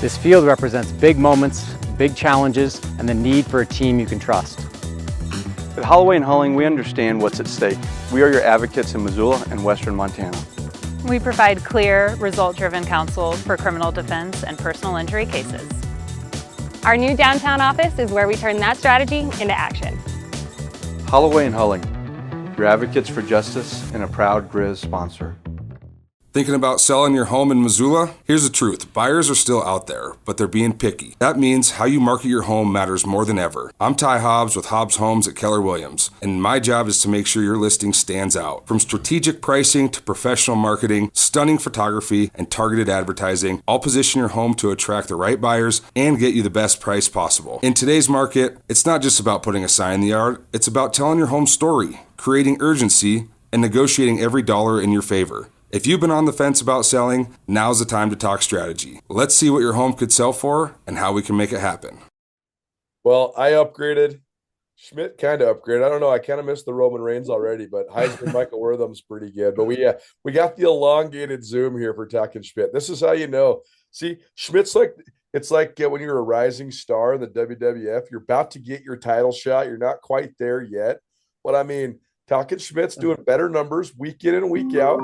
This field represents big moments, big challenges, and the need for a team you can trust. At Holloway and Hulling, we understand what's at stake. We are your advocates in Missoula and Western Montana. We provide clear, result-driven counsel for criminal defense and personal injury cases. Our new downtown office is where we turn that strategy into action. Holloway and Hulling, your advocates for justice and a proud Griz sponsor. Thinking about selling your home in Missoula? Here's the truth. Buyers are still out there, but they're being picky. That means how you market your home matters more than ever. I'm Ty Hobbs with Hobbs Homes at Keller Williams, and my job is to make sure your listing stands out. From strategic pricing to professional marketing, stunning photography, and targeted advertising, I'll position your home to attract the right buyers and get you the best price possible. In today's market, it's not just about putting a sign in the yard, it's about telling your home story, creating urgency, and negotiating every dollar in your favor. If you've been on the fence about selling, now's the time to talk strategy. Let's see what your home could sell for and how we can make it happen. Well, I upgraded. Schmidt kind of upgraded. I don't know. I kind of missed the Roman Reigns already, but Heisman Michael Wortham's pretty good. But we got the elongated Zoom here for Talkin Schmidt. This is how you know. See, Schmidt's it's like when you're a rising star in the WWF. You're about to get your title shot. You're not quite there yet. But I mean, Talkin Schmidt's doing better numbers week in and week out.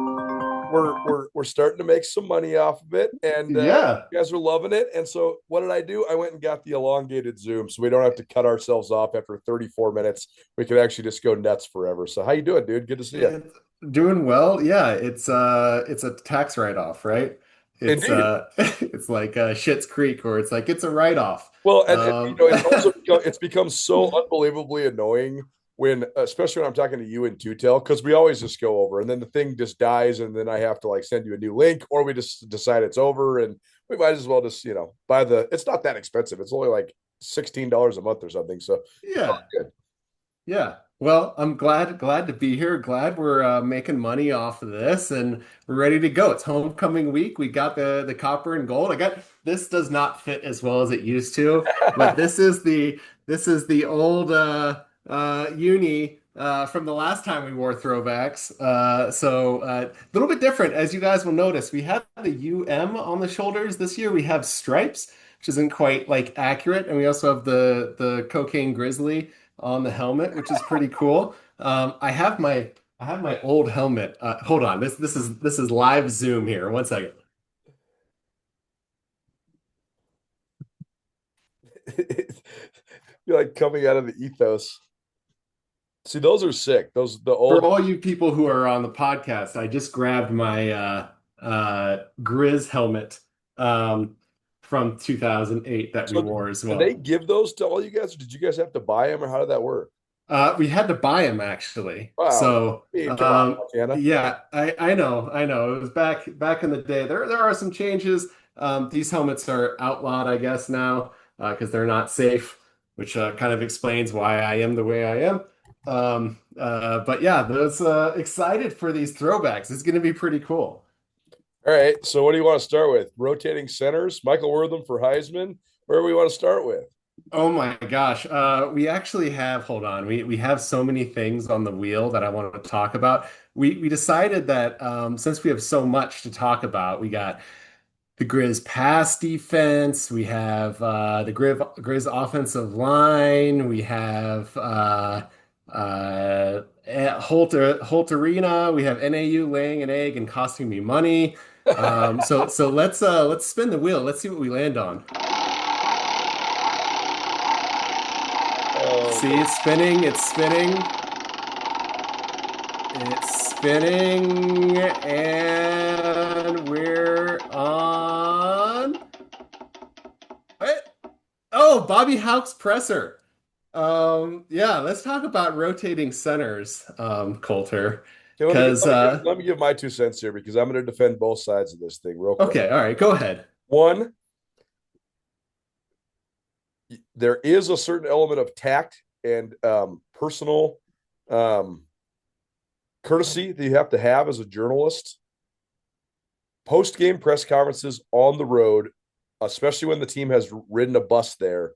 We're starting to make some money off of it, and you guys are loving it. And so what did I do? I went and got the elongated Zoom so we don't have to cut ourselves off after 34 minutes. We can actually just go nuts forever. So how you doing, dude? Good to see you. Doing well. Yeah, it's a tax write-off, right? It's it's like Schitt's Creek, or it's like it's a write-off. Well, and it's become so unbelievably annoying when, especially when I'm talking to you and Tutel, because we always just go over and then the thing just dies and then I have to send you a new link, or we just decide it's over and we might as well just, buy it's not that expensive. It's only like $16 a month or something. So yeah. Yeah. Well, I'm glad to be here. Glad we're making money off of this and we're ready to go. It's homecoming week. We got the copper and gold. This does not fit as well as it used to, but this is the old, uni from the last time we wore throwbacks. So a little bit different, as you guys will notice. We have the UM on the shoulders this year. We have stripes, which isn't quite accurate, and we also have the cocaine grizzly on the helmet, which is pretty cool. I have my old helmet. Hold on, this is live Zoom here. 1 second. You're coming out of the ethos. See, those are sick. The old. For all you people who are on the podcast, I just grabbed my Griz helmet from 2008 that we wore as well. Did they give those to all you guys, or did you guys have to buy them, or how did that work? We had to buy them, actually. Wow. So yeah, I know. It was back in the day. There are some changes. These helmets are outlawed, I guess, now because they're not safe, which kind of explains why I am the way I am. But yeah, those excited for these throwbacks. It's going to be pretty cool. All right, so what do you want to start with? Rotating centers, Michael Wortham for Heisman. Where do we want to start with? Oh my gosh, we actually have. Hold on, we have so many things on the wheel that I want to talk about. We decided that since we have so much to talk about, we got the Griz pass defense, we have the Griz offensive line, we have Holterina, we have NAU laying an egg and costing me money. So let's spin the wheel. Let's see what we land on. See, it's spinning, and we're on. Oh, Bobby Houck's presser. Yeah, let's talk about rotating centers, Colter. Because let me give my 2 cents here, because I'm going to defend both sides of this thing real quick. Okay, all right, go ahead. One, there is a certain element of tact and personal courtesy that you have to have as a journalist. Post-game press conferences on the road, especially when the team has ridden a bus there,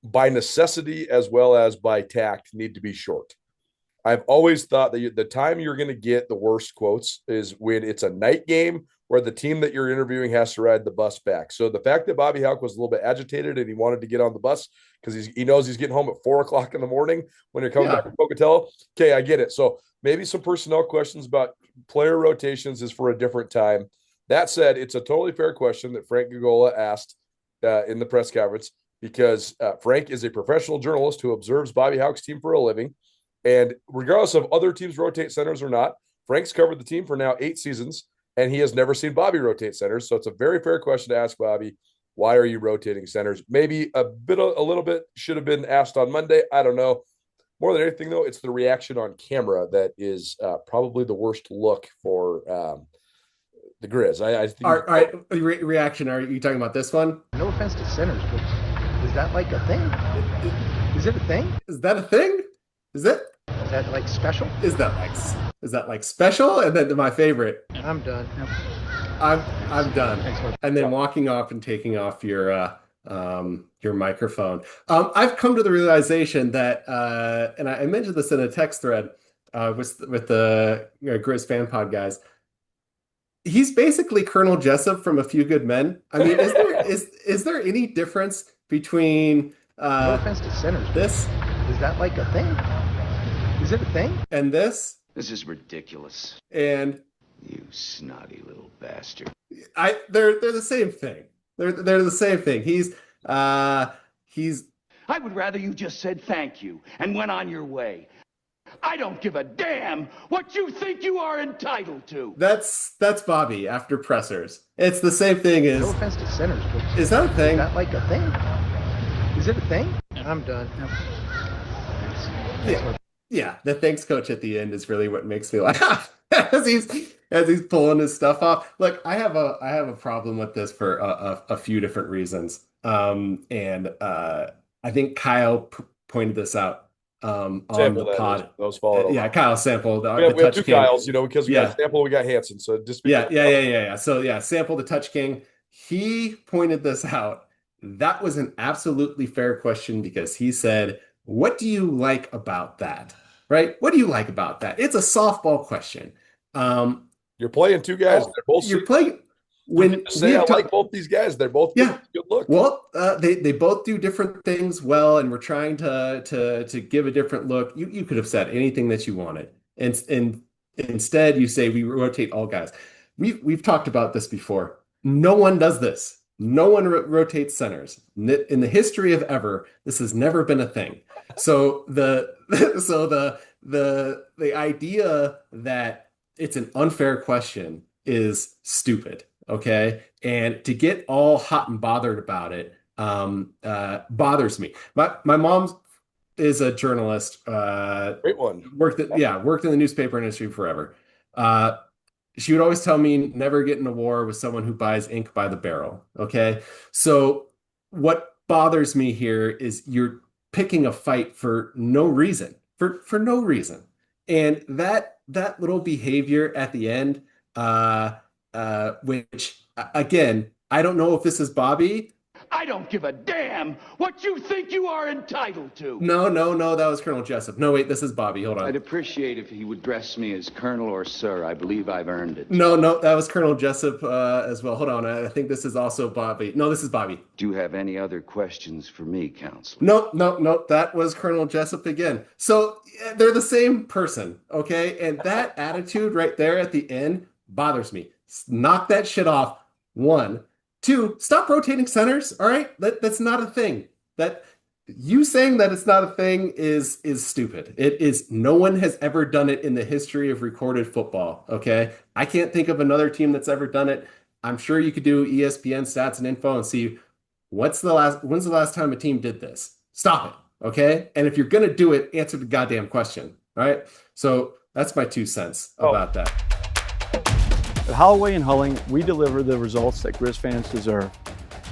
by necessity as well as by tact, need to be short. I've always thought that the time you're going to get the worst quotes is when it's a night game where the team that you're interviewing has to ride the bus back. So the fact that Bobby Houck was a little bit agitated and he wanted to get on the bus because he knows he's getting home at 4:00 in the morning when you're coming back to Pocatello. Okay, I get it. So maybe some personnel questions about player rotations is for a different time. That said, it's a totally fair question that Frank Gagola asked in the press conference, because Frank is a professional journalist who observes Bobby Houck's team for a living. And regardless of other teams rotate centers or not, Frank's covered the team for now 8 seasons, and he has never seen Bobby rotate centers. So it's a very fair question to ask Bobby, why are you rotating centers? Maybe a little bit should have been asked on Monday. I don't know. More than anything, though, it's the reaction on camera that is probably the worst look for the Griz. I think. All right, reaction. Are you talking about this one? No offense to centers, but is that like a thing? Is it a thing? Is that a thing? Is it? Is that like special? Is that like special? And then my favorite. I'm done. I'm done. And then walking off and taking off your microphone. I've come to the realization that, and I mentioned this in a text thread with the Griz fan pod guys. He's basically Colonel Jessup from A Few Good Men. I mean, is there any difference between no offense to centers? This is that like a thing? Is it a thing? And this? This is ridiculous. And you snotty little bastard. They're the same thing. They're the same thing. He's I would rather you just said thank you and went on your way. I don't give a damn what you think you are entitled to. That's Bobby after pressers. It's the same thing as no offense to centers, but is that a thing? Is that like a thing? Is it a thing? I'm done. Yeah, the thanks coach at the end is really what makes me laugh as he's pulling his stuff off. Look, I have a problem with this for a few different reasons. And I think Kyle pointed this out on the pod. Those follow. Yeah, Kyle Sample. We have 2 Kyles, because we got Sample, we got Hanson. So just yeah. So Sample, the Touch King. He pointed this out. That was an absolutely fair question because he said, "What do you like about that?" Right? What do you like about that? It's a softball question. You're playing 2 guys. They're both. You're playing. When I like both these guys, they're both good look. Well, they both do different things well, and we're trying to give a different look. You could have said anything that you wanted, and instead you say we rotate all guys. We've talked about this before. No one does this. No one rotates centers in the history of ever. This has never been a thing. So the idea that it's an unfair question is stupid. Okay. And to get all hot and bothered about it bothers me. My mom is a journalist. Great one. Worked in the newspaper industry forever. She would always tell me never get in a war with someone who buys ink by the barrel. Okay. So what bothers me here is you're picking a fight for no reason, for no reason. And that little behavior at the end, which again, I don't know if this is Bobby. I don't give a damn what you think you are entitled to. No, that was Colonel Jessup. No, wait, this is Bobby. Hold on. I'd appreciate if he would address me as Colonel or Sir. I believe I've earned it. No, that was Colonel Jessup as well. Hold on. I think this is also Bobby. No, this is Bobby. Do you have any other questions for me, Counselor? No, that was Colonel Jessup again. So they're the same person, okay? And that attitude right there at the end bothers me. Knock that shit off. 1. 2, stop rotating centers. All right, that's not a thing. That you saying that it's not a thing is stupid. It is. No one has ever done it in the history of recorded football. Okay, I can't think of another team that's ever done it. I'm sure you could do ESPN stats and info and see when's the last time a team did this. Stop it. Okay, and if you're gonna do it, answer the goddamn question. All right. So that's my 2 cents about that. At Holloway and Hulling, we deliver the results that Griz fans deserve.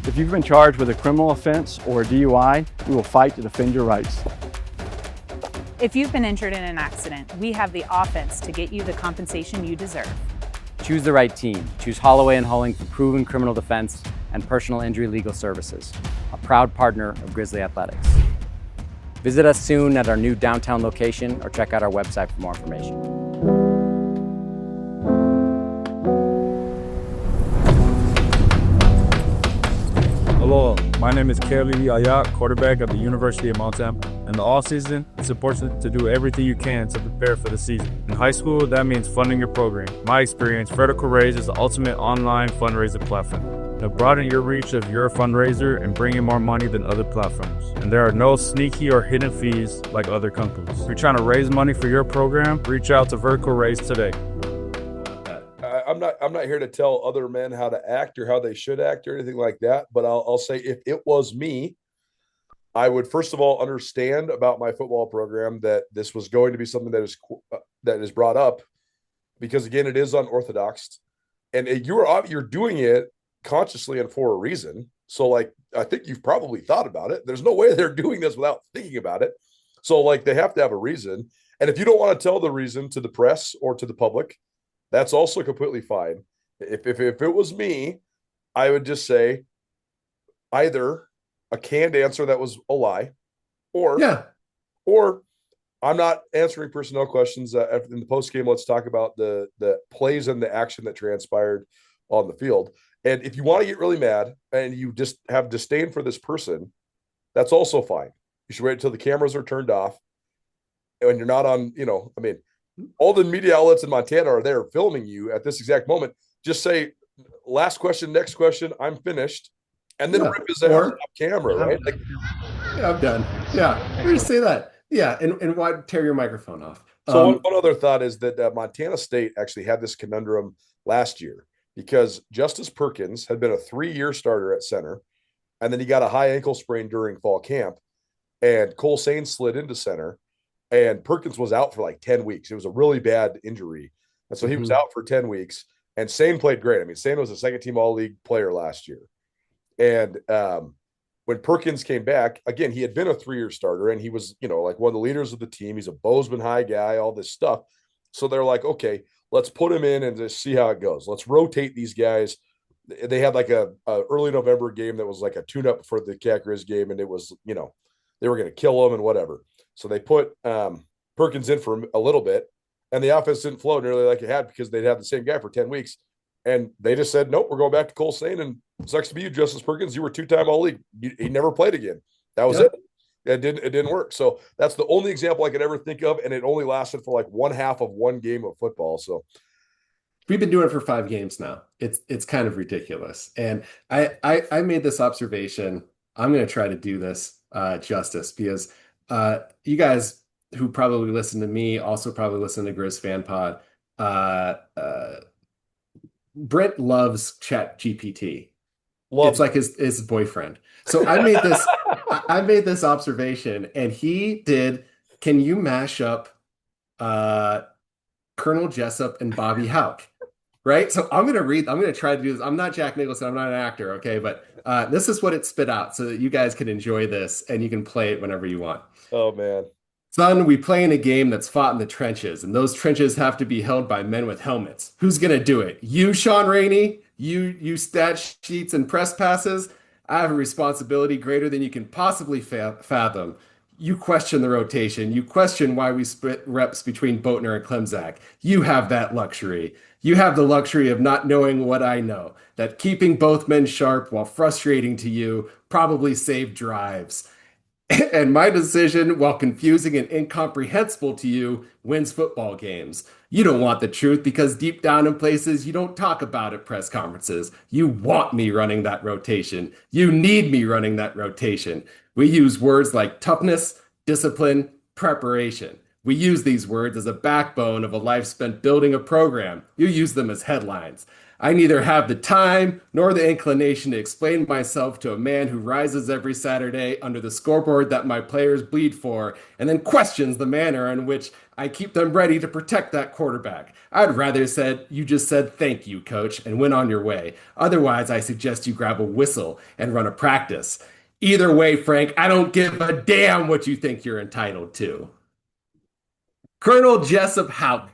If you've been charged with a criminal offense or a DUI, we will fight to defend your rights. If you've been injured in an accident, we have the offense to get you the compensation you deserve. Choose the right team. Choose Holloway and Hulling for proven criminal defense and personal injury legal services, a proud partner of Grizzly Athletics. Visit us soon at our new downtown location or check out our website for more information. My name is Kelly Ayat, quarterback at the University of Mount Tampa. In the off-season, it's important to do everything you can to prepare for the season. In high school, that means funding your program. In my experience, Vertical Raise is the ultimate online fundraiser platform. To broaden your reach of your fundraiser and bring in more money than other platforms. And there are no sneaky or hidden fees like other companies. If you're trying to raise money for your program, reach out to Vertical Raise today. I'm not here to tell other men how to act or how they should act or anything like that. But I'll say, if it was me, I would first of all understand about my football program that this was going to be something that is brought up, because again, it is unorthodox, and you're doing it consciously and for a reason. So like, I think you've probably thought about it. There's no way they're doing this without thinking about it. So like, they have to have a reason. And if you don't want to tell the reason to the press or to the public, that's also completely fine. If it was me, I would just say either a canned answer that was a lie, or I'm not answering personnel questions in the post game. Let's talk about the plays and the action that transpired on the field. And if you want to get really mad and you just have disdain for this person, that's also fine. You should wait until the cameras are turned off and you're not on, all the media outlets in Montana are there filming you at this exact moment. Just say, last question, next question, I'm finished. And then rip his ass off camera, right? Like, yeah, I'm done. Yeah, we just say that. Yeah, and why tear your microphone off? So one other thought is that Montana State actually had this conundrum last year, because Justice Perkins had been a 3-year starter at center, and then he got a high ankle sprain during fall camp, and Cole Sain slid into center, and Perkins was out for like 10 weeks. It was a really bad injury, and so he was out for 10 weeks, and Sain played great. I mean, Sain was a second-team All-League player last year, and when Perkins came back, again, he had been a 3-year starter, and he was, like one of the leaders of the team. He's a Bozeman High guy, all this stuff. So they're like, okay, let's put him in and just see how it goes. Let's rotate these guys. They had like a early November game that was like a tune-up for the Cat Griz game, and it was, they were going to kill him and whatever. So they put Perkins in for a little bit, and the offense didn't flow nearly like it had, because they'd had the same guy for 10 weeks. And they just said, nope, we're going back to Cole Sain, and sucks to be you, Justice Perkins. You were 2-time All-League. He never played again. That was it. It didn't work. So that's the only example I could ever think of, and it only lasted for like one half of one game of football. So we've been doing it for 5 games now. It's kind of ridiculous. And I made this observation. I'm going to try to do this justice, because you guys who probably listen to me also probably listen to Griz Fan Pod. Brent loves Chat GPT. It's like his boyfriend. So I made this observation, and he did. Can you mash up Colonel Jessup and Bobby Houck? Right. So I'm going to try to do this. I'm not Jack Nicholson. I'm not an actor. Okay. But this is what it spit out, so that you guys can enjoy this and you can play it whenever you want. Oh, man. Son, we play in a game that's fought in the trenches, and those trenches have to be held by men with helmets. Who's going to do it? You, Sean Rainey? You stat sheets and press passes? I have a responsibility greater than you can possibly fathom. You question the rotation. You question why we split reps between Boatner and Klemzak. You have that luxury. You have the luxury of not knowing what I know, that keeping both men sharp, while frustrating to you, probably saved drives. And my decision, while confusing and incomprehensible to you, wins football games. You don't want the truth, because deep down in places you don't talk about at press conferences. You want me running that rotation. You need me running that rotation. We use words like toughness, discipline, preparation. We use these words as a backbone of a life spent building a program. You use them as headlines. I neither have the time nor the inclination to explain myself to a man who rises every Saturday under the scoreboard that my players bleed for, and then questions the manner in which I keep them ready to protect that quarterback. I'd rather you just said thank you, coach, and went on your way. Otherwise, I suggest you grab a whistle and run a practice. Either way, Frank, I don't give a damn what you think you're entitled to. Colonel Jessup Houck.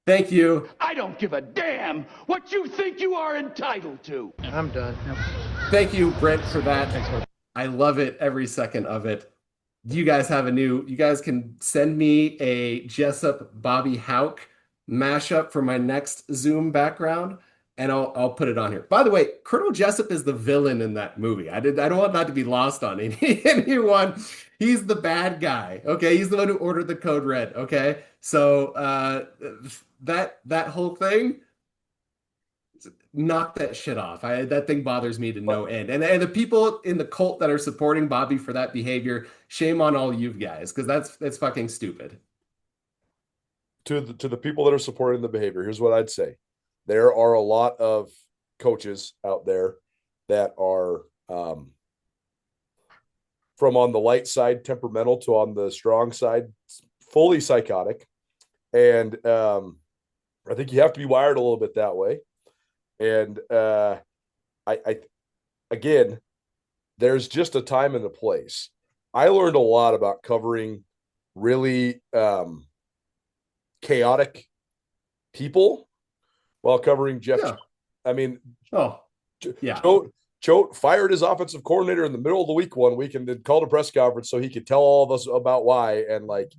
Thank you. I don't give a damn what you think you are entitled to. I'm done. Thank you, Brent, for that. I love it, every second of it. You guys can send me a Jessup Bobby Houck mashup for my next Zoom background, and I'll put it on here. By the way, Colonel Jessup is the villain in that movie. I don't want that to be lost on anyone. He's the bad guy. Okay, he's the one who ordered the code red. Okay, so that whole thing, knock that shit off. That thing bothers me to no end. And the people in the cult that are supporting Bobby for that behavior, shame on all you guys, because that's fucking stupid. To the people that are supporting the behavior, here's what I'd say. There are a lot of coaches out there that are from on the light side, temperamental, to on the strong side, fully psychotic. And I think you have to be wired a little bit that way. And I again, there's just a time and a place. I learned a lot about covering really chaotic people while covering Jeff. Yeah. I mean, yeah. Choate fired his offensive coordinator in the middle of the week one week and then called a press conference so he could tell all of us about why. And like,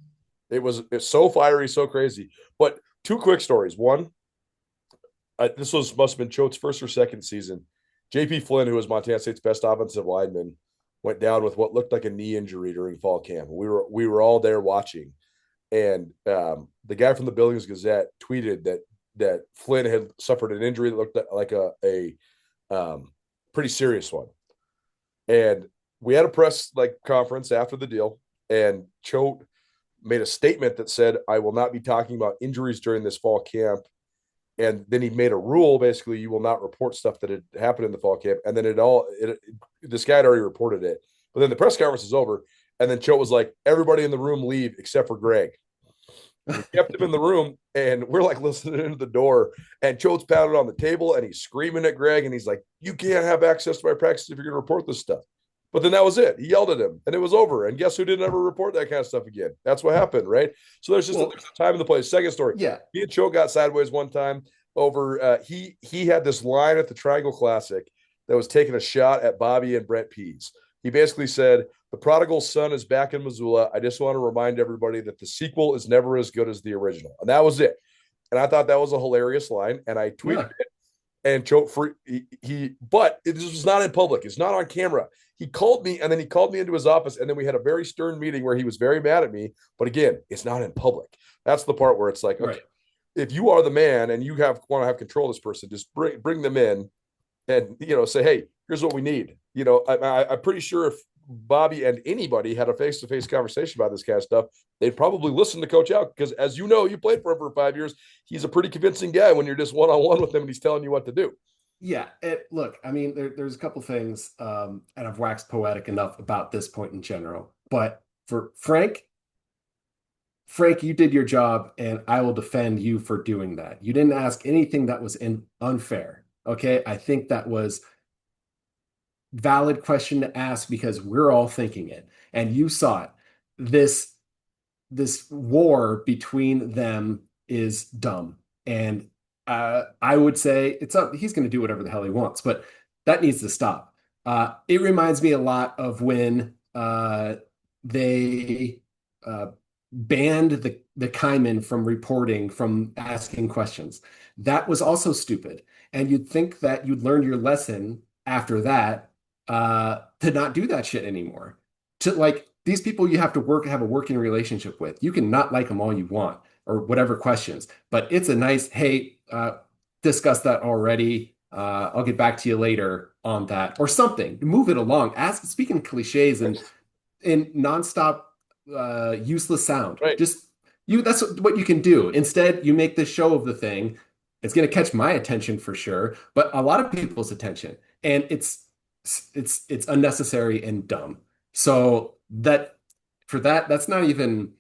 it's so fiery, so crazy. But two quick stories. One, this must have been Choate's first or second season. J.P. Flynn, who was Montana State's best offensive lineman, went down with what looked like a knee injury during fall camp. We were all there watching. And the guy from the Billings Gazette tweeted that Flynn had suffered an injury that looked like a pretty serious one. And we had a press conference after the deal, and Choate made a statement that said, "I will not be talking about injuries during this fall camp." And then he made a rule, basically, you will not report stuff that had happened in the fall camp. And then this guy had already reported it. But then the press conference is over, and then Choate was like, "Everybody in the room leave except for Greg." We kept him in the room, and we're like listening into the door, and Choate's pounding on the table, and he's screaming at Greg, and he's like, "You can't have access to my practice if you're going to report this stuff." But then that was it. He yelled at him, and it was over. And guess who didn't ever report that kind of stuff again? That's what happened, right? So there's a time and the place. Second story. Yeah. Me and Choate got sideways one time over he had this line at the Triangle Classic that was taking a shot at Bobby and Brent Pease. He basically said, "The prodigal son is back in Missoula. I just want to remind everybody that the sequel is never as good as the original." And that was it. And I thought that was a hilarious line. And I tweeted it. And Choate but this was not in public. It's not on camera. He called me, and then he called me into his office, and then we had a very stern meeting where he was very mad at me. But again, it's not in public. That's the part where it's like, okay, if you are the man and you want to have control of this person, just bring them in and, say, "Hey, here's what we need." I'm pretty sure if Bobby and anybody had a face-to-face conversation about this kind of stuff, they'd probably listen to Coach Out, because as you know, you played for him for 5 years. He's a pretty convincing guy when you're just one-on-one with him and he's telling you what to do. Yeah. Look, I mean, there's a couple things, and I've waxed poetic enough about this point in general, but for Frank, you did your job, and I will defend you for doing that. You didn't ask anything that was unfair. Okay. I think that was valid question to ask because we're all thinking it, and you saw it. This war between them is dumb, and I would say he's going to do whatever the hell he wants, but that needs to stop. It reminds me a lot of when they banned the Kaiman from reporting, from asking questions. That was also stupid, and you'd think that you'd learned your lesson after that, to not do that shit anymore. To these people you have to have a working relationship with. You can not like them all you want or whatever questions, but it's a nice, "Hey, discussed that already. I'll get back to you later on that," or something. Move it along. Speaking of cliches and nonstop useless sound. Right. That's what you can do. Instead, you make this show of the thing. It's going to catch my attention for sure, but a lot of people's attention, and it's unnecessary and dumb. So that's not even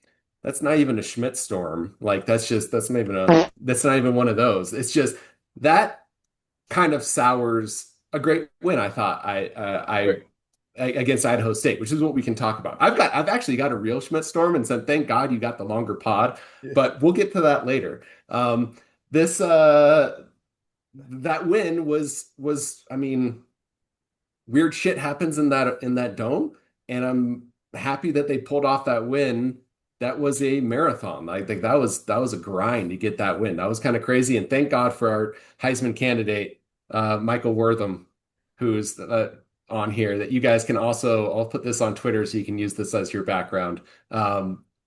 a Schmidt storm. That's not even one of those. It's just that kind of sours a great win. I thought against Idaho State, which is what we can talk about. I've actually got a real Schmidt storm, and said, thank God you got the longer pod, but we'll get to that later. That win was, I mean, weird shit happens in that dome, and I'm happy that they pulled off that win that was a marathon. I think that was a grind to get that win. That was kind of crazy. And thank God for our Heisman candidate, Michael Wortham, who's on here, that you guys can also, I'll put this on Twitter so you can use this as your background.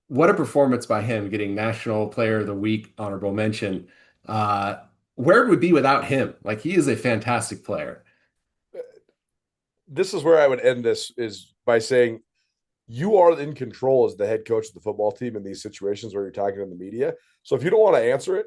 What a performance by him, getting National Player of the Week honorable mention. Where it would be without him? Like, he is a fantastic player. This is where I would end this, is by saying you are in control as the head coach of the football team in these situations where you're talking to the media. So if you don't want to answer it,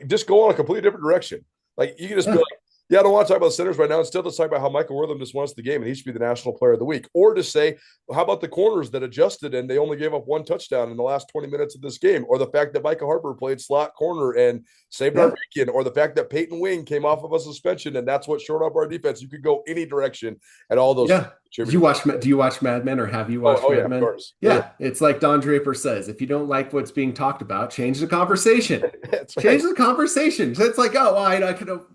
just go on a completely different direction. Like, you can just be like, yeah, I don't want to talk about the centers right now. Instead, let's talk about how Michael Wortham just won us the game and he should be the National Player of the Week. Or to say, well, how about the corners that adjusted and they only gave up one touchdown in the last 20 minutes of this game? Or the fact that Micah Harper played slot corner and saved our bacon? Or the fact that Peyton Wing came off of a suspension and that's what shored up our defense? You could go any direction at all those. Yeah. Do you watch Mad Men, or have you watched Mad Men? Of course. Yeah. It's like Don Draper says, if you don't like what's being talked about, change the conversation. Change the conversation. So it's like, oh, well, I could have,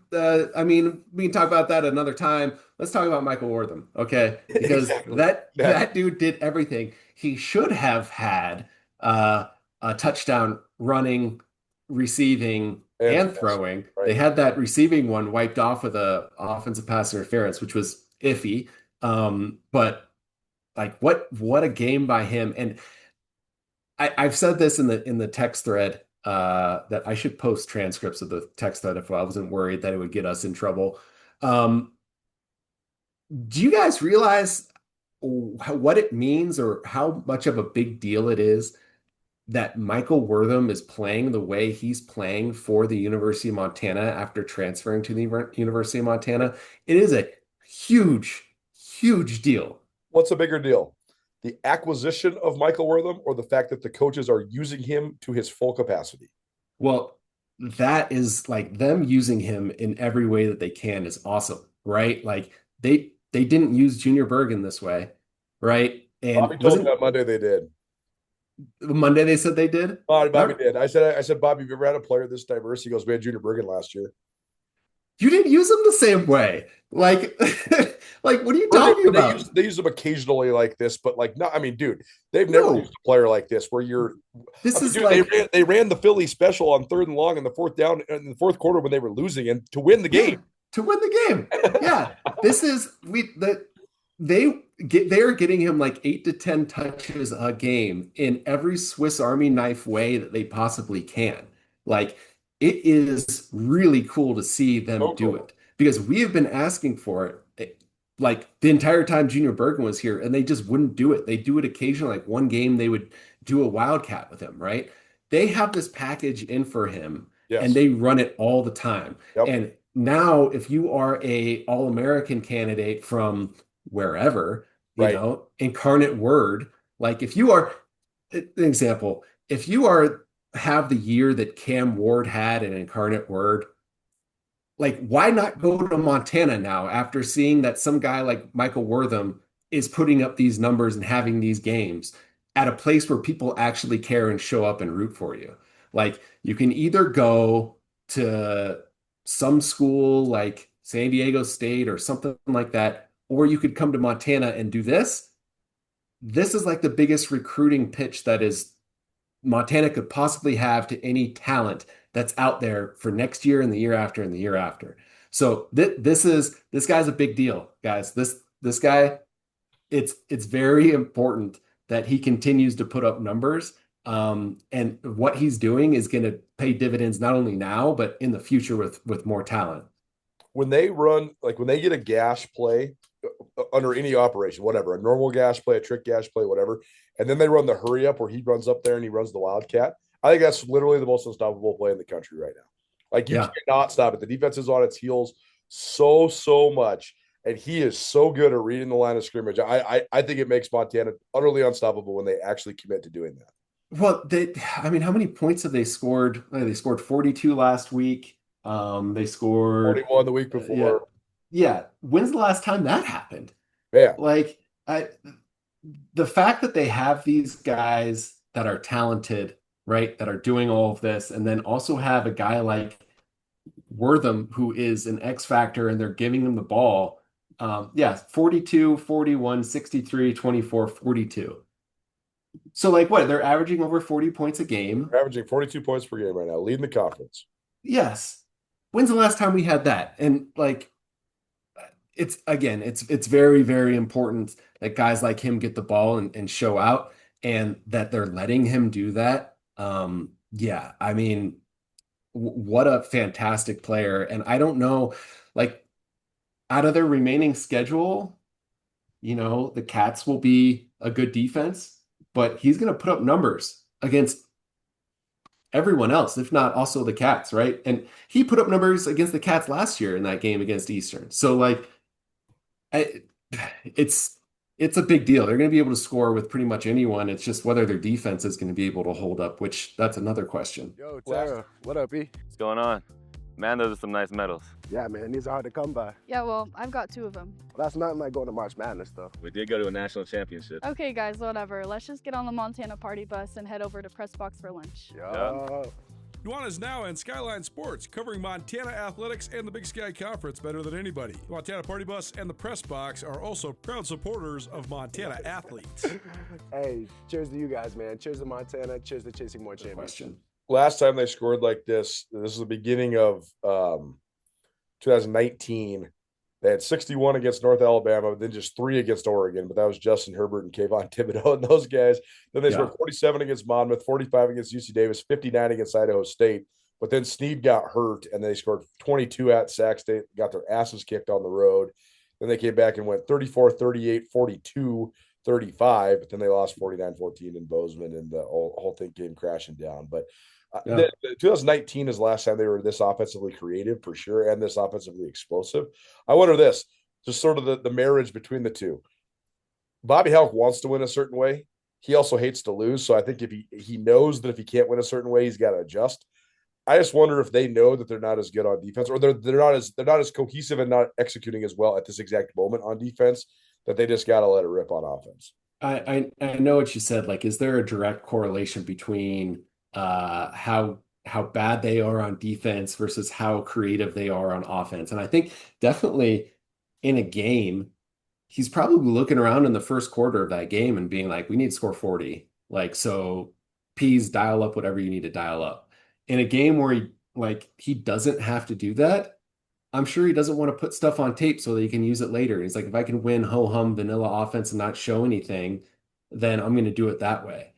I mean, we can talk about that another time. Let's talk about Michael Wortham, okay? Because that dude did everything. He should have had a touchdown running, receiving, and throwing. Right. They had that receiving one wiped off with a offensive pass interference, which was iffy. But like, what a game by him. And I've said this in the text thread, that I should post transcripts of the text thread if I wasn't worried that it would get us in trouble. Do you guys realize what it means, or how much of a big deal it is that Michael Wortham is playing the way he's playing for the University of Montana after transferring to the University of Montana? It is a huge, huge deal. What's a bigger deal? The acquisition of Michael Wortham, or the fact that the coaches are using him to his full capacity? Well, that is, like, them using him in every way that they can is awesome, right? Like, they didn't use Junior Bergen this way, right? And Bobby told me that Monday they did. Monday they said they did? Bobby did. I said, Bobby, have you ever had a player this diverse? He goes, we had Junior Bergen last year. You didn't use him the same way. Like, like, what are you talking about? They use them occasionally like this, but like, no, I mean, dude, they've never used a player like this where you're. They ran the Philly special on 3rd and long in the fourth down in the fourth quarter when they were losing, and to win the game. To win the game, yeah. This is they are getting him like 8 to 10 touches a game in every Swiss Army knife way that they possibly can. Like, it is really cool to see them do it, because we have been asking for it like the entire time Junior Bergen was here, and they just wouldn't do it. They do it occasionally, like one game they would do a wildcat with him, right? They have this package in for him, and they run it all the time. And now, if you are a All-American candidate from wherever, you know, Incarnate Word, like, if you are, an example, if you have the year that Cam Ward had in Incarnate Word, like, why not go to Montana now after seeing that some guy like Michael Wortham is putting up these numbers and having these games at a place where people actually care and show up and root for you? Like, you can either go to some school like San Diego State or something like that, or you could come to Montana and do this. This is like the biggest recruiting pitch that is Montana could possibly have to any talent that's out there for next year and the year after and the year after. So this guy's a big deal, guys. This guy, it's very important that he continues to put up numbers. And what he's doing is going to pay dividends not only now, but in the future with more talent. When they run, like, when they get a gash play under any operation, whatever, a normal gash play, a trick gash play, whatever, and then they run the hurry up where he runs up there and he runs the wildcat, I think that's literally the most unstoppable play in the country right now. Like, you cannot stop it. The defense is on its heels so much, and he is so good at reading the line of scrimmage. I think it makes Montana utterly unstoppable when they actually commit to doing that. Well, I mean, how many points have they scored? They scored 42 last week. They scored 41 the week before. Yeah. When's the last time that happened? Yeah. Like, the fact that they have these guys that are talented, right, that are doing all of this, and then also have a guy like Wortham who is an X factor, and they're giving him the ball. 42, 41, 63, 24, 42. So like what? They're averaging over 40 points a game. They're averaging 42 points per game right now, leading the conference. Yes. When's the last time we had that? And like it's very, very important that guys like him get the ball and show out, and that they're letting him do that. Yeah, I mean, what a fantastic player. And I don't know, like out of their remaining schedule, the Cats will be a good defense, but he's going to put up numbers against everyone else, if not also the Cats, right? And he put up numbers against the Cats last year in that game against Eastern. So like, it's a big deal. They're going to be able to score with pretty much anyone. It's just whether their defense is going to be able to hold up, which that's another question. Yo, Tara, what up, E? What's going on? Man, those are some nice medals. Yeah, man, these are hard to come by. Yeah, well, I've got 2 of them. Well, that's nothing like going to March Madness, though. We did go to a national championship. Okay, guys, whatever. Let's just get on the Montana party bus and head over to Press Box for lunch. Yeah. Nuanez now and Skyline Sports, covering Montana athletics and the Big Sky Conference better than anybody. The Montana Party Bus and the Press Box are also proud supporters of Montana athletes. Hey, cheers to you guys, man. Cheers to Montana. Cheers to chasing more championships. Last time they scored like this is the beginning of 2019. They had 61 against North Alabama, then just 3 against Oregon. But that was Justin Herbert and Kayvon Thibodeau and those guys. Then they scored 47 against Monmouth, 45 against UC Davis, 59 against Idaho State. But then Snead got hurt, and they scored 22 at Sac State, got their asses kicked on the road. Then they came back and went 34, 38, 42, 35. But then they lost 49-14 in Bozeman, and the whole thing came crashing down. But 2019 is the last time they were this offensively creative for sure, and this offensively explosive. I wonder this, just sort of the marriage between the two. Bobby Hauck wants to win a certain way. He also hates to lose. So I think if he knows that if he can't win a certain way, he's got to adjust. I just wonder if they know that they're not as good on defense, or they're not as cohesive and not executing as well at this exact moment on defense, that they just got to let it rip on offense. I know what you said. Like, is there a direct correlation between how bad they are on defense versus how creative they are on offense? And I think definitely in a game, he's probably looking around in the first quarter of that game and being like, we need to score 40. Like, so P's dial up whatever you need to dial up. In a game where he doesn't have to do that, I'm sure he doesn't want to put stuff on tape so that he can use it later. He's like, if I can win ho-hum vanilla offense and not show anything, then I'm going to do it that way.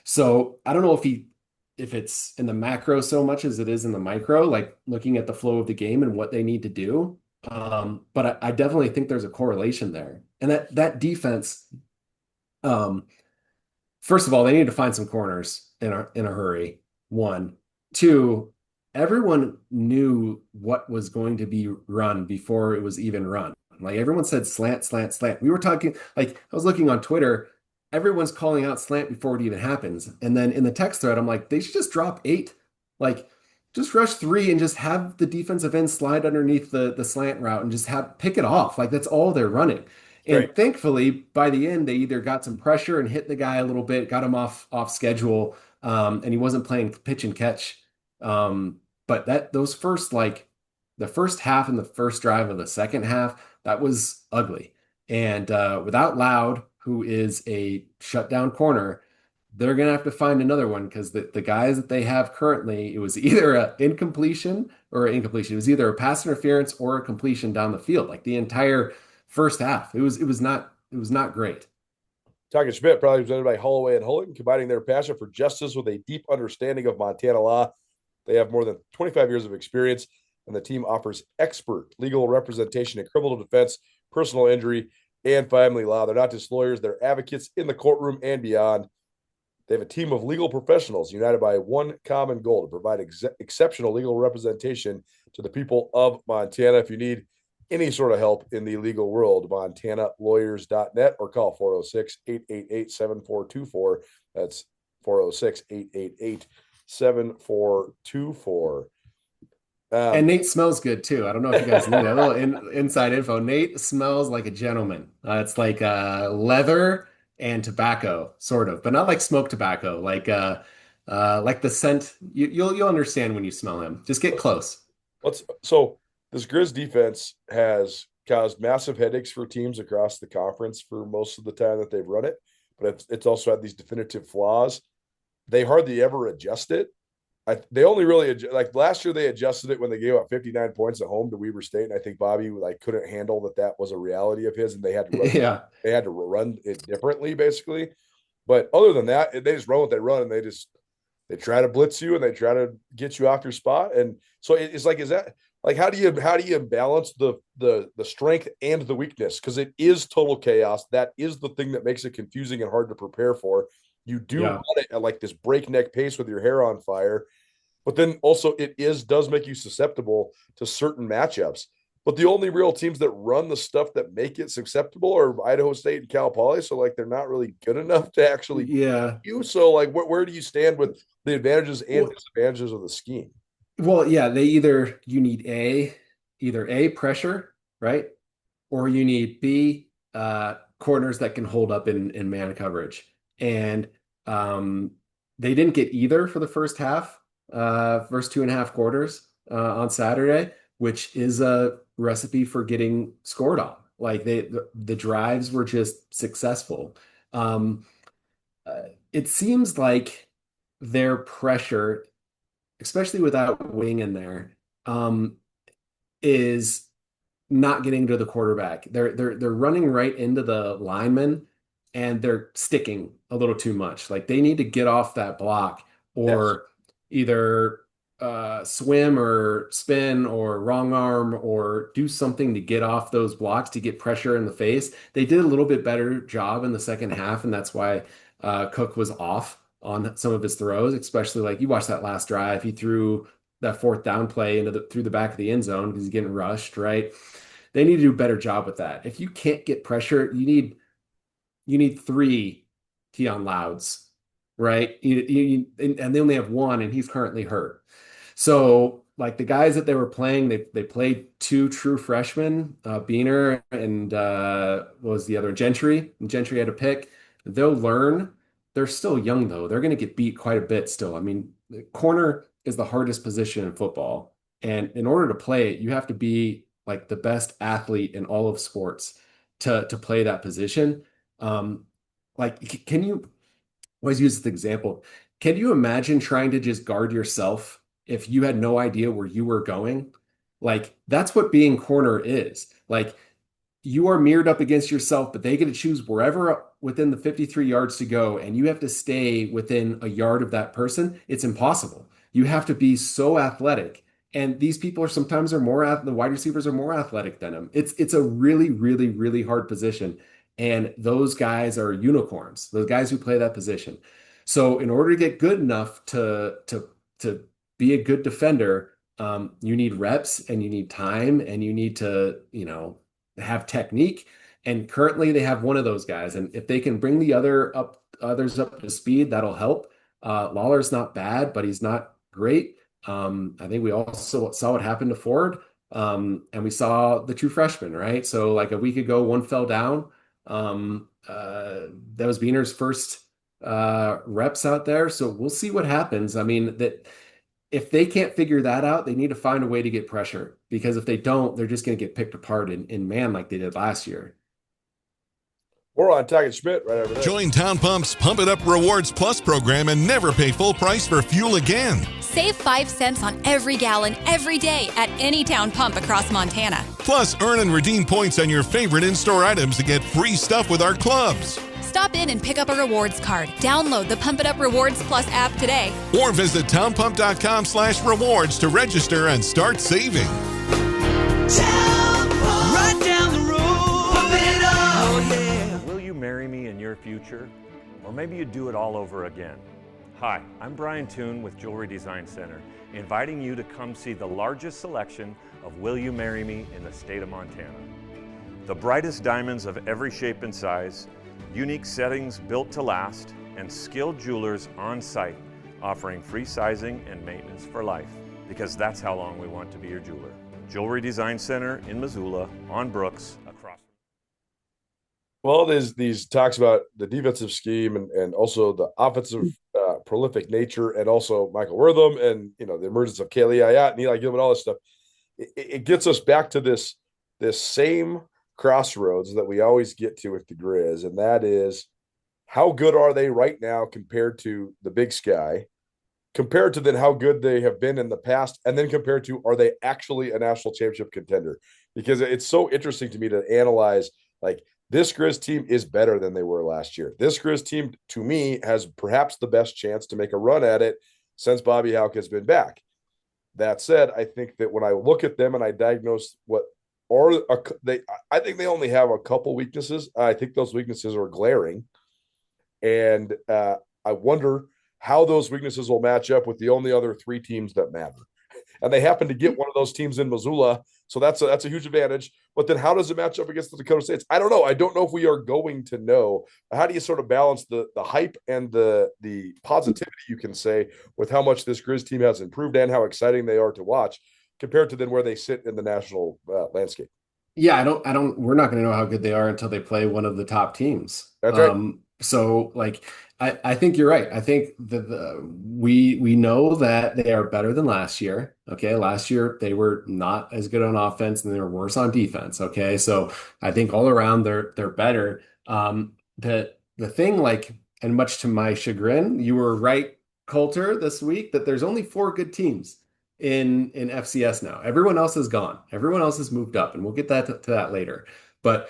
So I don't know if it's in the macro so much as it is in the micro, like looking at the flow of the game and what they need to do. But I definitely think there's a correlation there. And that defense, first of all, they need to find some corners in a hurry. 1, 2, everyone knew what was going to be run before it was even run. Like, everyone said slant, slant, slant. We were talking, like, I was looking on Twitter, everyone's calling out slant before it even happens. And then in the text thread, I'm like, they should just drop 8. Like, just rush 3 and just have the defensive end slide underneath the slant route and just pick it off. Like, that's all they're running. And Thankfully, by the end, they either got some pressure and hit the guy a little bit, got him off schedule, and he wasn't playing pitch and catch. But those first, the first half and the first drive of the second half, that was ugly. And without Loud, who is a shutdown corner, they're going to have to find another one, because the guys that they have currently, it was either an incompletion or an incompletion. It was either a pass interference or a completion down the field. Like, the entire first half, it was not great. Talkin Schmidt, probably presented by Holloway and Hulling, combining their passion for justice with a deep understanding of Montana law. They have more than 25 years of experience, and the team offers expert legal representation in criminal defense, personal injury, and family law. They're not just lawyers, they're advocates in the courtroom and beyond. They have a team of legal professionals united by one common goal: to provide exceptional legal representation to the people of Montana. If you need any sort of help in the legal world, montanalawyers.net, or call 406-888-7424. That's 406-888-7424. And Nate smells good too. I don't know if you guys knew that. A little inside info. Nate smells like a gentleman. It's like leather and tobacco, sort of, but not like smoked tobacco. Like the scent. You'll understand when you smell him. Just get close. This Griz defense has caused massive headaches for teams across the conference for most of the time that they've run it. but it's also had these definitive flaws. They hardly ever adjust it. They only really like last year they adjusted it when they gave up 59 points at home to Weber State, and I think Bobby like couldn't handle that was a reality of his, and they had to run, they had to run it differently basically. But other than that, they just run what they run, and they try to blitz you and they try to get you off your spot. And so it's like, is that like how do you balance the strength and the weakness? Because it is total chaos. That is the thing that makes it confusing and hard to prepare for. You do run it at like this breakneck pace with your hair on fire. But then also does make you susceptible to certain matchups. But the only real teams that run the stuff that make it susceptible are Idaho State and Cal Poly. So like they're not really good enough to actually you. So like where do you stand with the advantages and disadvantages of the scheme? Well, yeah, you need either A, pressure, right? Or you need B, corners that can hold up in man coverage. And they didn't get either for the first 2.5 quarters on Saturday, which is a recipe for getting scored on. Like the drives were just successful. It seems like their pressure, especially without Wing in there, is not getting to the quarterback. They're running right into the lineman, and they're sticking a little too much. Like they need to get off that block or either swim or spin or wrong arm or do something to get off those blocks to get pressure in the face. They did a little bit better job in the second half, and that's why Cook was off on some of his throws, especially like you watched that last drive. He threw that fourth down play through the back of the end zone because he's getting rushed, right? They need to do a better job with that. If you can't get pressure, you need 3 Keon Louds, right? And they only have 1, and he's currently hurt. So like the guys that they were playing, they played 2 true freshmen, Beener and what was the other, Gentry. And Gentry had a pick. They'll learn. They're still young though. They're going to get beat quite a bit still. I mean, the corner is the hardest position in football. And in order to play it, you have to be like the best athlete in all of sports to play that position. Like, can you always use this example? Can you imagine trying to just guard yourself if you had no idea where you were going? Like, that's what being corner is. Like, you are mirrored up against yourself, but they get to choose wherever within the 53 yards to go, and you have to stay within a yard of that person. It's impossible. You have to be so athletic. And these people the wide receivers are more athletic than them. It's a really, really, really hard position. And those guys are unicorns, those guys who play that position. So in order to get good enough to be a good defender, you need reps and you need time and you need to, have technique. And currently they have one of those guys. And if they can bring the others up to speed, that'll help. Lawler's not bad, but he's not great. I think we also saw what happened to Ford. And we saw the true freshman, right? So like a week ago, one fell down. That was Beener's first reps out there. So we'll see what happens. I mean, that if they can't figure that out, they need to find a way to get pressure, because if they don't, they're just going to get picked apart in man like they did last year. We're on Talkin Schmidt right over there. Join Town Pump's Pump It Up Rewards Plus program and never pay full price for fuel again. Save 5 cents on every gallon every day at any Town Pump across Montana. Plus, earn and redeem points on your favorite in-store items to get free stuff with our clubs. Stop in and pick up a rewards card. Download the Pump It Up Rewards Plus app today. Or visit townpump.com/rewards to register and start saving. Right down the road, pump it up. Oh, yeah. Will you marry me in your future? Or maybe you do it all over again. Hi, I'm Brian Toon with Jewelry Design Center, inviting you to come see the largest selection of Will You Marry Me in the state of Montana. The brightest diamonds of every shape and size, unique settings built to last, and skilled jewelers on site offering free sizing and maintenance for life, because that's how long we want to be your jeweler. Jewelry Design Center in Missoula, on Brooks, across. Well, these talks about the defensive scheme and also the offensive prolific nature, and also Michael Wortham and the emergence of Kaylee Ayat and Eli Gilman, all this stuff. It gets us back to this same crossroads that we always get to with the Griz, and that is, how good are they right now compared to the Big Sky, compared to then how good they have been in the past, and then compared to are they actually a national championship contender? Because it's so interesting to me to analyze, like, this Griz team is better than they were last year. This Griz team, to me, has perhaps the best chance to make a run at it since Bobby Houck has been back. That said, I think that when I look at them and I diagnose what are they, I think they only have a couple weaknesses. I think those weaknesses are glaring, and I wonder how those weaknesses will match up with the only other three teams that matter. And they happen to get one of those teams in Missoula, so that's a huge advantage. But then how does it match up against the Dakota States? I don't know. I don't know if we are going to know. How do you sort of balance the hype and the positivity, you can say, with how much this Griz team has improved and how exciting they are to watch compared to then where they sit in the national landscape? Yeah, we're not going to know how good they are until they play one of the top teams. That's right. So like, I think you're right. I think that we know that they are better than last year. Okay. Last year they were not as good on offense and they were worse on defense. Okay. So I think all around they're better. The thing, like, and much to my chagrin, you were right, Colter, this week, that there's only 4 good teams in FCS now. Everyone else is gone. Everyone else has moved up, and we'll get to that later. But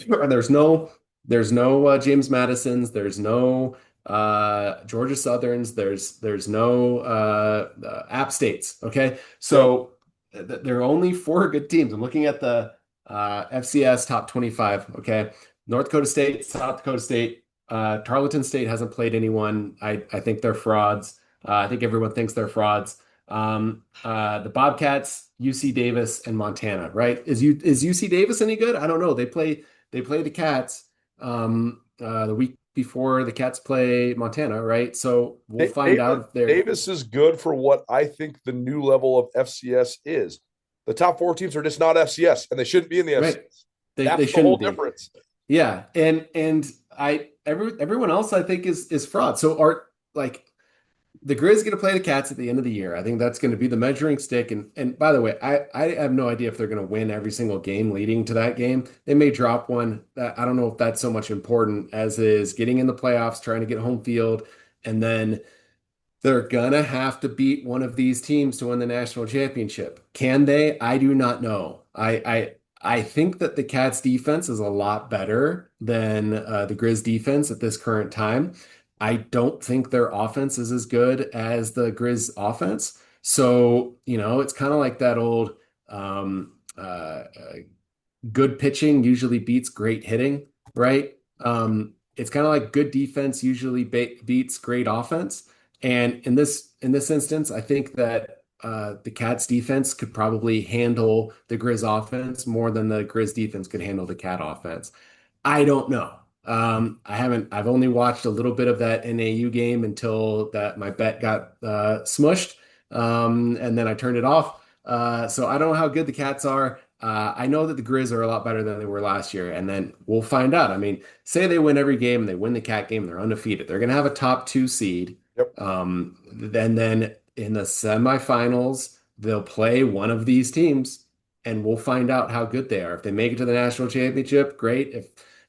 there's no James Madisons, there's no Georgia Southerns, there's no App States. Okay, so there are only 4 good teams. I'm looking at the FCS top 25. Okay, North Dakota State, South Dakota State, Tarleton State hasn't played anyone. I think they're frauds. I think everyone thinks they're frauds. The Bobcats, UC Davis, and Montana, right? Is UC Davis any good? I don't know. They play the Cats the week before the Cats play Montana, right? So we'll find out if they're Davis is good for what I think the new level of FCS is. The top 4 teams are just not FCS, and they shouldn't be in the FCS. Right. That's they the whole shouldn't be. difference. Yeah, and everyone else I think is fraud. So the Griz going to play the Cats at the end of the year. I think that's going to be the measuring stick. And by the way, I have no idea if they're going to win every single game leading to that game. They may drop one. I don't know if that's so much important as is getting in the playoffs, trying to get home field, and then they're going to have to beat one of these teams to win the national championship. Can they? I do not know. I think that the Cats defense is a lot better than the Griz defense at this current time. I don't think their offense is as good as the Griz offense. So, it's kind of like that old good pitching usually beats great hitting, right? It's kind of like good defense usually beats great offense. And in this instance, I think that the Cats defense could probably handle the Griz offense more than the Griz defense could handle the Cat offense. I don't know. I've only watched a little bit of that NAU game until that my bet got smushed. And then I turned it off. So I don't know how good the Cats are. I know that the Griz are a lot better than they were last year, and then we'll find out. I mean, say they win every game and they win the Cat game, they're undefeated. They're going to have a top 2 seed. Yep. Then in the semifinals, they'll play one of these teams, and we'll find out how good they are. If they make it to the national championship, great.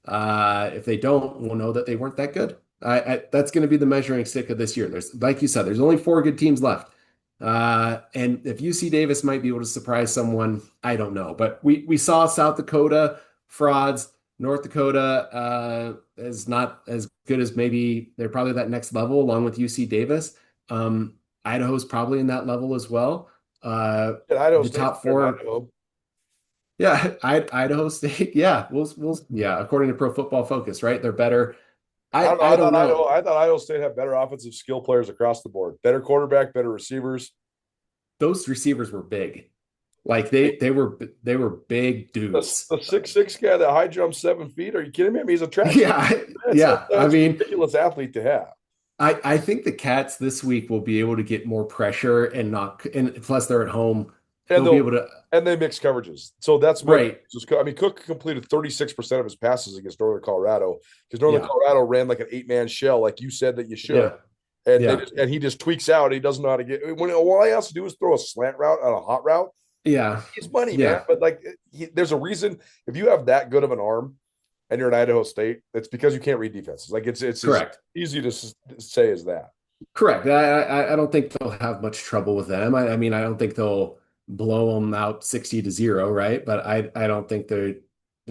If they don't, we'll know that they weren't that good. That's going to be the measuring stick of this year. Like you said, there's only 4 good teams left. And if UC Davis might be able to surprise someone, I don't know. But we saw South Dakota frauds. North Dakota is not as good as maybe they're probably that next level along with UC Davis. Idaho's probably in that level as well. The top 4. Yeah, Idaho State. Yeah, yeah. According to Pro Football Focus, right? They're better. I don't know. I thought Idaho State had better offensive skill players across the board. Better quarterback, better receivers. Those receivers were big. Like they were big dudes. The 6'6" guy that high jumps 7 feet. Are you kidding me? I mean, he's a track. Yeah. I mean, ridiculous athlete to have. I think the Cats this week will be able to get more pressure and plus they're at home. And they'll be able to, and they mix coverages. So that's right. I mean, Cook completed 36% of his passes against Northern Colorado because Northern Colorado ran like an 8-man shell, like you said that you should. Yeah. And he just tweaks out. He doesn't know how to get. When all he has to do is throw a slant route on a hot route. Yeah, he's money, man. But there's a reason if you have that good of an arm, and you're an Idaho State, it's because you can't read defenses. Like it's Correct. As easy to say as that. Correct. I don't think they'll have much trouble with them. I mean, I don't think they'll blow them out 60-0, right? But I don't think they're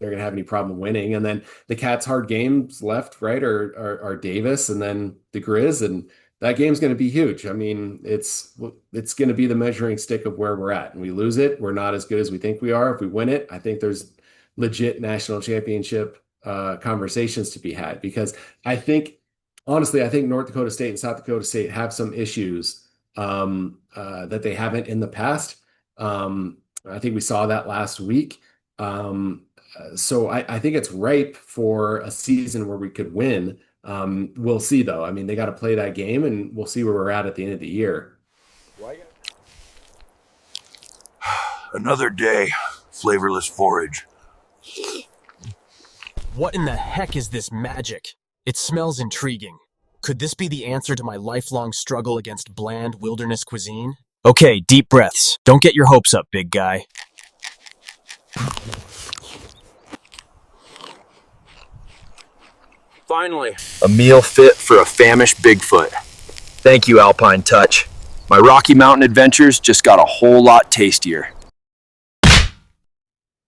going to have any problem winning. And then the Cats' hard games left, right, are Davis and then the Griz, and that game's going to be huge. I mean, it's going to be the measuring stick of where we're at. And we lose it, we're not as good as we think we are. If we win it, I think there's legit national championship conversations to be had, because honestly, I think North Dakota State and South Dakota State have some issues that they haven't in the past. I think we saw that last week. So I think it's ripe for a season where we could win. We'll see, though. I mean, they got to play that game, and we'll see where we're at the end of the year. Another day, flavorless forage. What in the heck is this magic? It smells intriguing. Could this be the answer to my lifelong struggle against bland wilderness cuisine? Okay, deep breaths. Don't get your hopes up, big guy. Finally, a meal fit for a famished Bigfoot. Thank you, Alpine Touch. My Rocky Mountain adventures just got a whole lot tastier.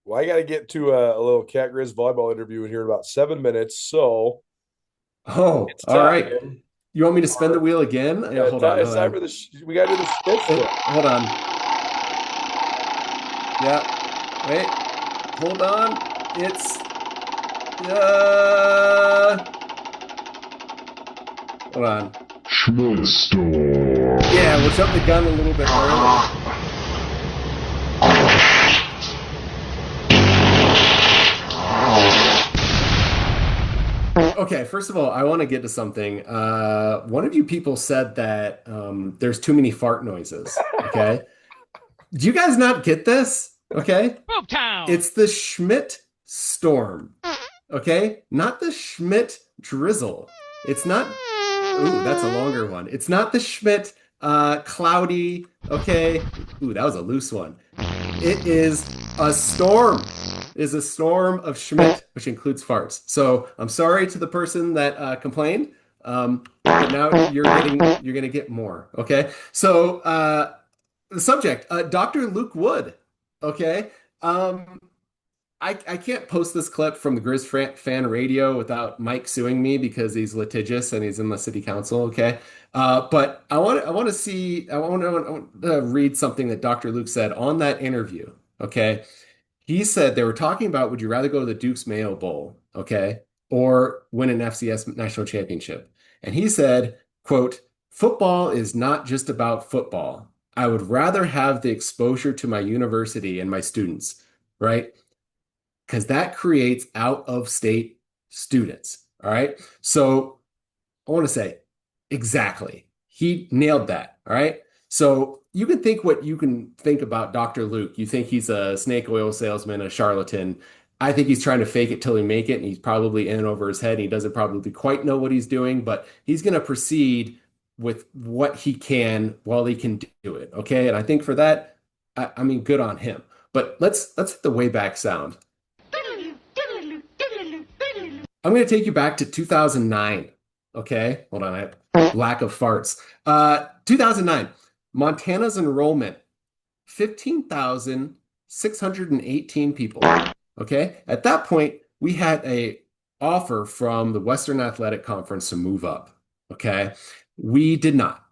Well, I got to get to a little Cat Griz volleyball interview in here in about 7 minutes. So, all right. You want me to spin the wheel again? Yeah, hold on. It's time for we got to do the Schmidt flip. Hold on. Yeah. Wait. Hold on. It's. Hold on. Schmidt store. Yeah, we'll jump the gun a little bit early. Okay, first of all, I want to get to something. One of you people said that there's too many fart noises. Okay, do you guys not get this? Okay, it's the Schmidt storm. Okay, not the Schmidt drizzle. It's not. Ooh, that's a longer one. It's not the Schmidt cloudy. Okay. Ooh, that was a loose one. It is a storm. It is a storm of Schmidt, which includes farts. So I'm sorry to the person that complained, but now you're gonna get more. Okay. So the subject, Dr. Luke Wood. Okay. I can't post this clip from the Griz fan radio without Mike suing me because he's litigious and he's in the city council. Okay. But I want to read something that Dr. Luke said on that interview. Okay. He said they were talking about, would you rather go to the Duke's Mayo Bowl, okay, or win an FCS national championship? And he said, quote, football is not just about football. I would rather have the exposure to my university and my students, right? Because that creates out-of-state students, all right? So I want to say, exactly. He nailed that, all right? So you can think what you can think about Dr. Luke. You think he's a snake oil salesman, a charlatan. I think he's trying to fake it till he make it, and he's probably in over his head. And he doesn't probably quite know what he's doing, but he's going to proceed with what he can while he can do it, okay? And I think for that, I mean, good on him. But let's hit the way back sound. I'm going to take you back to 2009, okay? Hold on, I have lack of farts. 2009. Montana's enrollment, 15,618 people, okay? At that point, we had a offer from the Western Athletic Conference to move up, okay? We did not.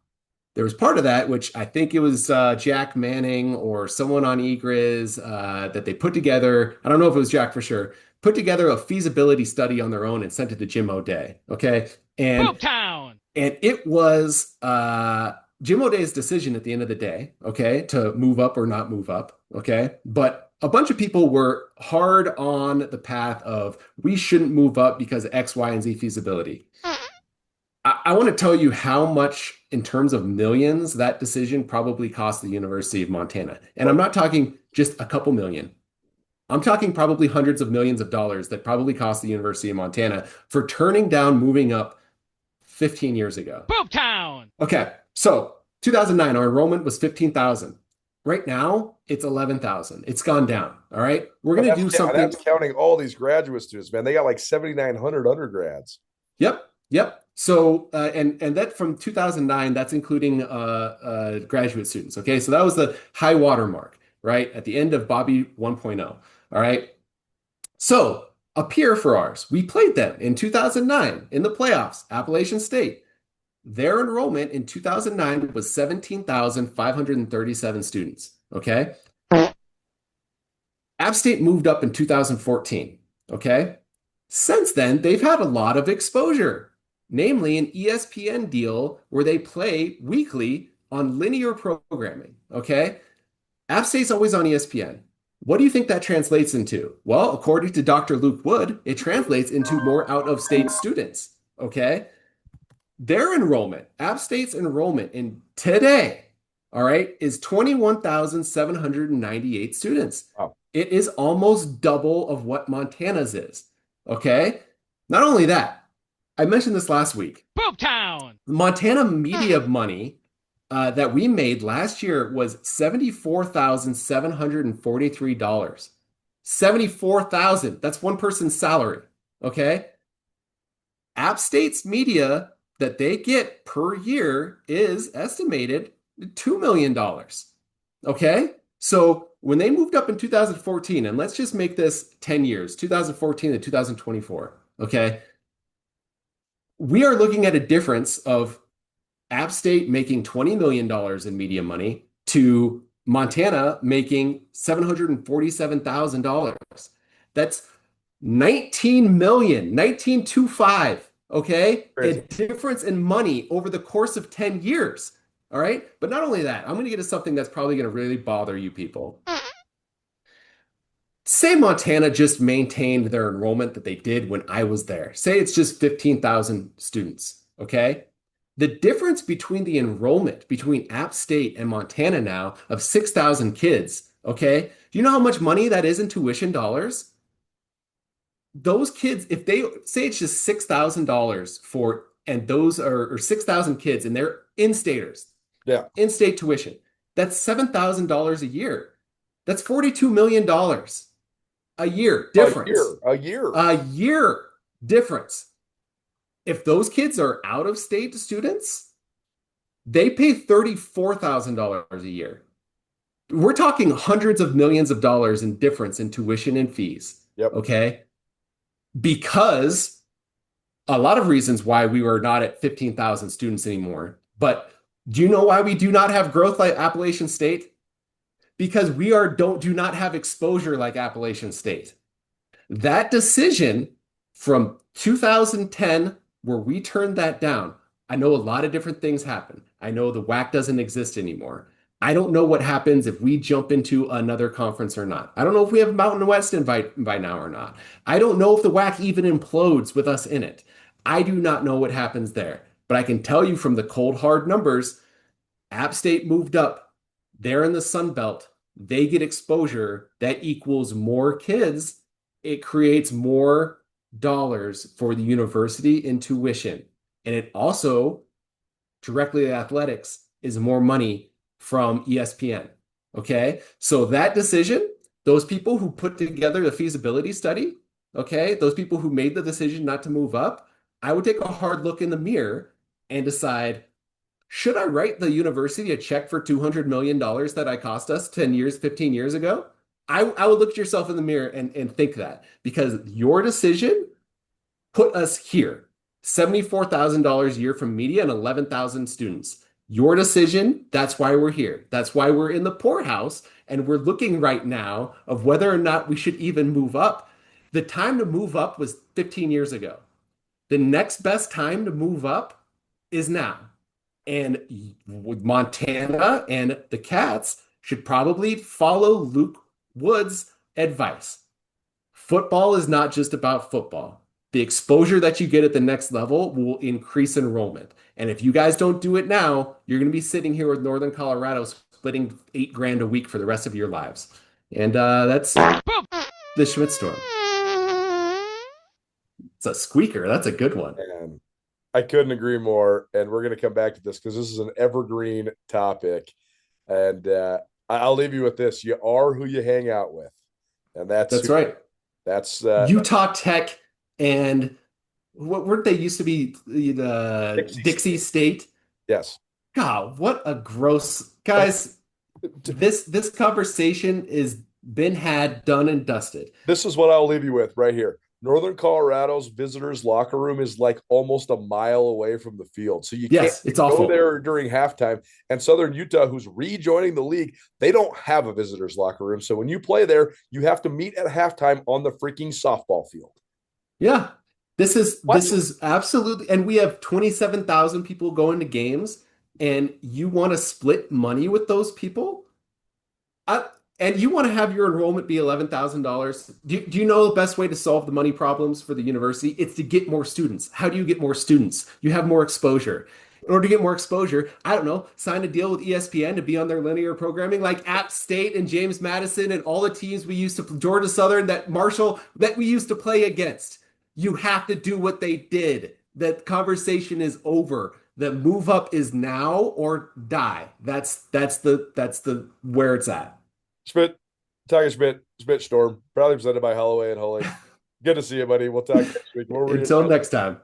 There was part of that, which I think it was Jack Manning or someone on eGriz that they put together. I don't know if it was Jack for sure. Put together a feasibility study on their own and sent it to Jim O'Day, okay? And it was Jim O'Day's decision at the end of the day, okay, to move up or not move up, okay? But a bunch of people were hard on the path of we shouldn't move up because of X, Y, and Z feasibility. I want to tell you how much in terms of millions that decision probably cost the University of Montana. And I'm not talking just a couple million. I'm talking probably hundreds of millions of dollars that probably cost the University of Montana for turning down moving up 15 years ago. Boomtown! Okay, so 2009, our enrollment was 15,000. Right now, it's 11,000. It's gone down. All right. We're going to do something. That's counting all these graduate students, man. They got like 7,900 undergrads. Yep. Yep. So, and that from 2009, that's including graduate students. Okay. So that was the high water mark, right? At the end of Bobby 1.0. All right. So a peer for ours, we played them in 2009 in the playoffs, Appalachian State. Their enrollment in 2009 was 17,537 students. Okay. App State moved up in 2014. Okay. Since then, they've had a lot of exposure, namely an ESPN deal where they play weekly on linear programming. Okay. App State's always on ESPN. What do you think that translates into? Well, according to Dr. Luke Wood, it translates into more out-of-state students. Okay. Their enrollment, App State's enrollment in today, all right, is 21,798 students. Wow. It is almost double of what Montana's is. Okay. Not only that, I mentioned this last week. Poop Town! Montana media money that we made last year was $74,743. 74,000. That's one person's salary. Okay. App State's media that they get per year is estimated $2 million. Okay. So when they moved up in 2014, and let's just make this 10 years, 2014 to 2024. Okay. We are looking at a difference of App State making $20 million in media money to Montana making $747,000. That's 19 million, 19.25. Okay. Crazy. A difference in money over the course of 10 years. All right. But not only that, I'm going to get to something that's probably going to really bother you people. Say Montana just maintained their enrollment that they did when I was there. Say it's just 15,000 students. Okay. The difference between the enrollment between App State and Montana now of 6,000 kids. Okay. Do you know how much money that is in tuition dollars? Those kids, if they say it's just $6,000 for, and those are 6,000 kids and they're in-staters. Yeah. In-state tuition. That's $7,000 a year. That's $42 million a year difference. A year. A year difference. If those kids are out-of-state students, they pay $34,000 a year. We're talking hundreds of millions of dollars in difference in tuition and fees. Yep. Okay. Because a lot of reasons why we were not at 15,000 students anymore. But do you know why we do not have growth like Appalachian State? Because we do not have exposure like Appalachian State. That decision from 2010, where we turned that down, I know a lot of different things happen. I know the WAC doesn't exist anymore. I don't know what happens if we jump into another conference or not. I don't know if we have Mountain West invite by now or not. I don't know if the WAC even implodes with us in it. I do not know what happens there. But I can tell you from the cold, hard numbers, App State moved up. They're in the Sun Belt. They get exposure. That equals more kids. It creates more dollars for the university in tuition. And it also, directly to athletics, is more money from ESPN. Okay. So that decision, those people who put together the feasibility study, okay, those people who made the decision not to move up, I would take a hard look in the mirror and decide, should I write the university a check for $200 million that I cost us 10 years, 15 years ago? I would look at yourself in the mirror and think that, because your decision put us here, $74,000 a year from media and 11,000 students. Your decision, that's why we're here. That's why we're in the poorhouse, and we're looking right now of whether or not we should even move up. The time to move up was 15 years ago. The next best time to move up is now. And Montana and the Cats should probably follow Luke Wood's advice. Football is not just about football. The exposure that you get at the next level will increase enrollment. And if you guys don't do it now, you're going to be sitting here with Northern Colorado splitting $8,000 a week for the rest of your lives. And that's the Schmidt storm. It's a squeaker. That's a good one. And I couldn't agree more. And we're going to come back to this because this is an evergreen topic. And I'll leave you with this: you are who you hang out with, and that's right. That's Utah Tech and what weren't they used to be the Dixie State? Yes. God, what a gross guys. This conversation is been had, done, and dusted. This is what I'll leave you with right here. Northern Colorado's visitors locker room is like almost a mile away from the field. So you can't it's go awful. there during halftime. And Southern Utah, who's rejoining the league, they don't have a visitors locker room. So when you play there, you have to meet at halftime on the freaking softball field. Yeah. This is absolutely, and we have 27,000 people going to games, and you want to split money with those people? And you want to have your enrollment be $11,000. Do you know the best way to solve the money problems for the university? It's to get more students. How do you get more students? You have more exposure. In order to get more exposure, I don't know, sign a deal with ESPN to be on their linear programming, like App State and James Madison and all the teams we used to, Georgia Southern, that Marshall, that we used to play against. You have to do what they did. That conversation is over. The move up is now or die. That's the where it's at. Schmidt, Talkin Schmidt Storm, proudly presented by Holloway and Hulling. Good to see you, buddy. We'll talk next week. Until next time.